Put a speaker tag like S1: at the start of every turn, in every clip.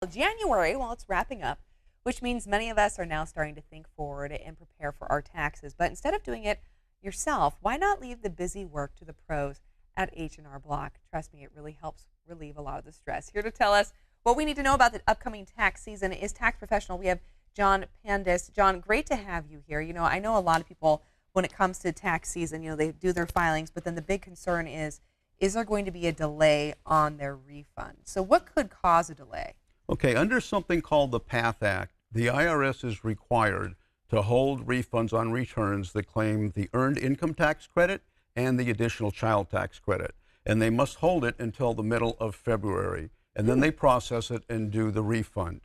S1: January, well, it's wrapping up, which means many of us are now starting to think forward and prepare for our taxes. But instead of doing it yourself, why not leave the busy work to the pros at H&R Block? Trust me, it really helps relieve a lot of the stress. Here to tell us what we need to know about the upcoming tax season is tax professional. We have John Pandis. John, great to have you here. I know a lot of people, when it comes to tax season, they do their filings, but then the big concern is there going to be a delay on their refund? So what could cause a delay?
S2: Okay, under something called the PATH Act, the IRS is required to hold refunds on returns that claim the Earned Income Tax Credit and the Additional Child Tax Credit. And they must hold it until the middle of February. And then they process it and do the refund.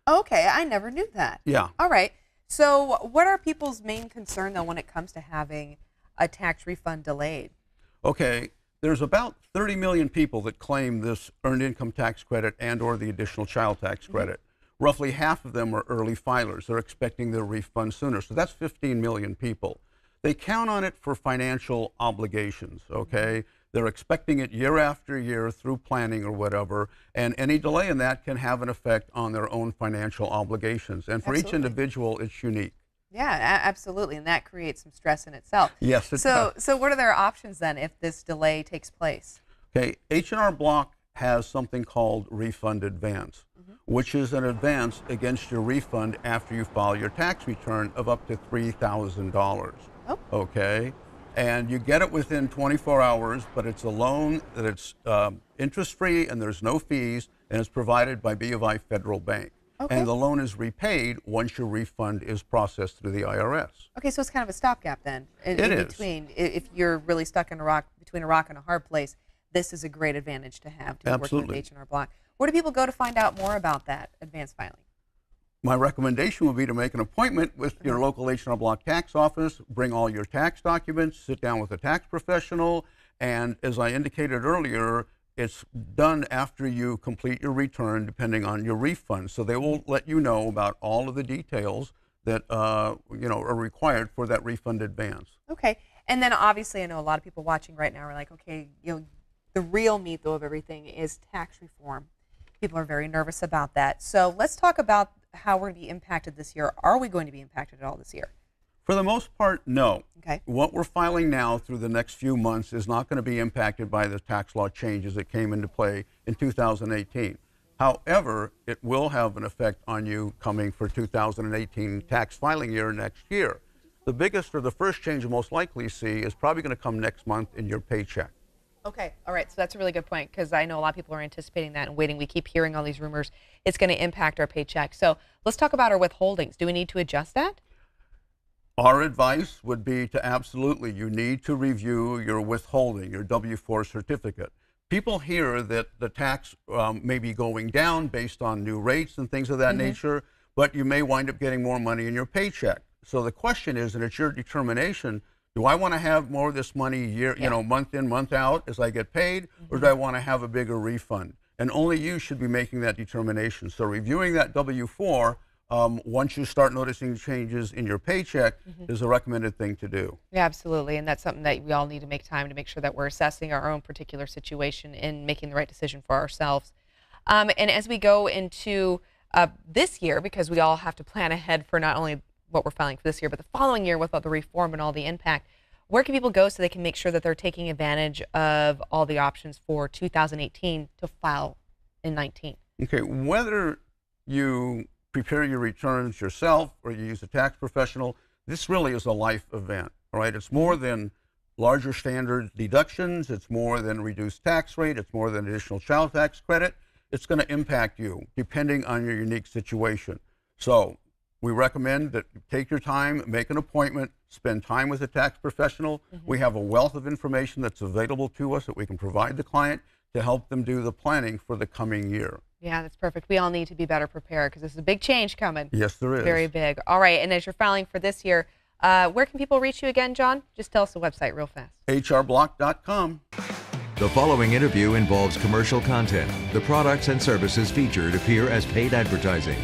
S1: Okay, I never knew that.
S2: Yeah.
S1: All right. So what are people's main concern, though, when it comes to having a tax refund delayed?
S2: Okay, there's about 30 million people that claim this Earned Income Tax Credit and or the Additional Child Tax Credit. Roughly half of them are early filers. They're expecting their refund sooner. So that's 15 million people. They count on it for financial obligations, okay? They're expecting it year after year through planning or whatever, and any delay in that can have an effect on their own financial obligations. And for each individual, it's unique.
S1: Yeah, absolutely, and that creates some stress in itself.
S2: Yes, it does.
S1: So what are their options then if this delay takes place?
S2: Okay, H&R Block has something called Refund Advance, which is an advance against your refund after you file your tax return of up to $3,000.
S1: Oh.
S2: Okay, and you get it within 24 hours, but it's a loan that it's interest-free and there's no fees, and it's provided by B of I Federal Bank.
S1: Okay.
S2: And the loan is repaid once your refund is processed through the IRS.
S1: Okay, so it's kind of a stopgap then. In between, if you're really stuck in between a rock and a hard place, this is a great advantage to have to be working with H&R Block. Where do people go to find out more about that advanced filing?
S2: My recommendation would be to make an appointment with your local H&R Block tax office, bring all your tax documents, sit down with a tax professional, and as I indicated earlier, it's done after you complete your return depending on your refund. So they will let you know about all of the details that are required for that refund advance.
S1: Okay, and then obviously I know a lot of people watching right now are like, okay, the real meat though of everything is tax reform. People are very nervous about that. So let's talk about how we're going to be impacted this year. Are we going to be impacted at all this year?
S2: For the most part, no.
S1: Okay.
S2: What we're filing now through the next few months is not going to be impacted by the tax law changes that came into play in 2018. However, it will have an effect on you coming for 2018 tax filing year next year. The biggest or the first change you'll most likely see is probably going to come next month in your paycheck.
S1: Okay, all right, so that's a really good point because I know a lot of people are anticipating that and waiting. We keep hearing all these rumors. It's going to impact our paycheck. So let's talk about our withholdings. Do we need to adjust that?
S2: Our advice would be to absolutely, you need to review your withholding, your W-4 certificate. People hear that the tax may be going down based on new rates and things of that nature, but you may wind up getting more money in your paycheck. So the question is, and it's your determination, do I want to have more of this money month in, month out as I get paid, or do I want to have a bigger refund? And only you should be making that determination. So reviewing that W-4, once you start noticing changes in your paycheck is a recommended thing to do.
S1: Yeah, absolutely. And that's something that we all need to make time to make sure that we're assessing our own particular situation and making the right decision for ourselves. And as we go into this year, because we all have to plan ahead for not only what we're filing for this year, but the following year with all the reform and all the impact, where can people go so they can make sure that they're taking advantage of all the options for 2018 to file in 19?
S2: Okay, whether you prepare your returns yourself or you use a tax professional, this really is a life event, all right? It's more than larger standard deductions, it's more than reduced tax rate, it's more than additional child tax credit. It's going to impact you depending on your unique situation. So we recommend that you take your time, make an appointment, spend time with a tax professional. We have a wealth of information that's available to us that we can provide the client to help them do the planning for the coming year.
S1: Yeah, that's perfect. We all need to be better prepared because this is a big change coming.
S2: Yes, there is.
S1: Very big. All right, and as you're filing for this year, where can people reach you again, John? Just tell us the website real fast.
S2: HRBlock.com.
S3: The following interview involves commercial content. The products and services featured appear as paid advertising.